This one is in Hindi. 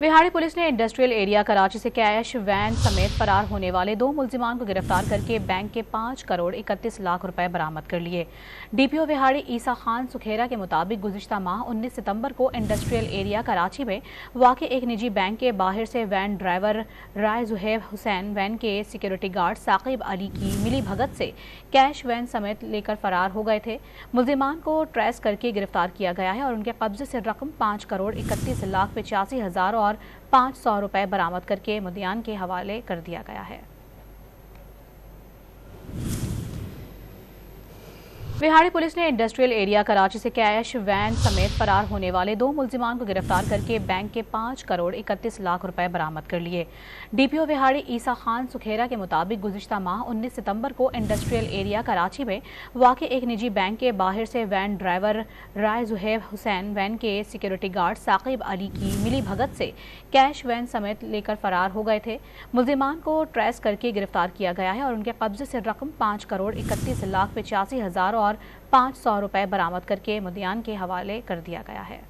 बिहाड़ी पुलिस ने इंडस्ट्रियल एरिया कराची से कैश वैन समेत फरार होने वाले 2 मुल्जिमान को गिरफ्तार करके बैंक के 5 करोड़ 31 लाख रुपए बरामद कर लिए। डीपीओ बिहाड़ी ईसा खान सुखेरा के मुताबिक गुज़िश्ता माह 19 सितंबर को इंडस्ट्रियल एरिया कराची में वाक़े एक निजी बैंक के बाहर से वैन ड्राइवर राय जुहैब हुसैन, वैन के सिक्योरिटी गार्ड साकिब अली की मिली भगत से कैश वैन समेत लेकर फरार हो गए थे। मुल्जिमान को ट्रेस करके गिरफ्तार किया गया है और उनके कब्जे से रकम 5 करोड़ 31 लाख 85 हज़ार और 500 रुपए बरामद करके मुद्दियान के हवाले कर दिया गया है। बिहाड़ी पुलिस ने इंडस्ट्रियल एरिया कराची से कैश वैन समेत फरार होने वाले 2 मुल्जिमान को गिरफ्तार करके बैंक के 5 करोड़ 31 लाख रुपए बरामद कर लिए। डीपीओ बिहाड़ी ईसा खान सुखेरा के मुताबिक गुज़िश्ता माह 19 सितंबर को इंडस्ट्रियल एरिया कराची में वाक़े एक निजी बैंक के बाहर से वैन ड्राइवर राय जुहैब हुसैन, वैन के सिक्योरिटी गार्ड साकिब अली की मिली भगत से कैश वैन समेत लेकर फरार हो गए थे। मुल्जिमान को ट्रेस करके गिरफ्तार किया गया है और उनके कब्जे से रकम 5 करोड़ 31 लाख 85 हज़ार और 500 रुपए बरामद करके मुद्दियान के हवाले कर दिया गया है।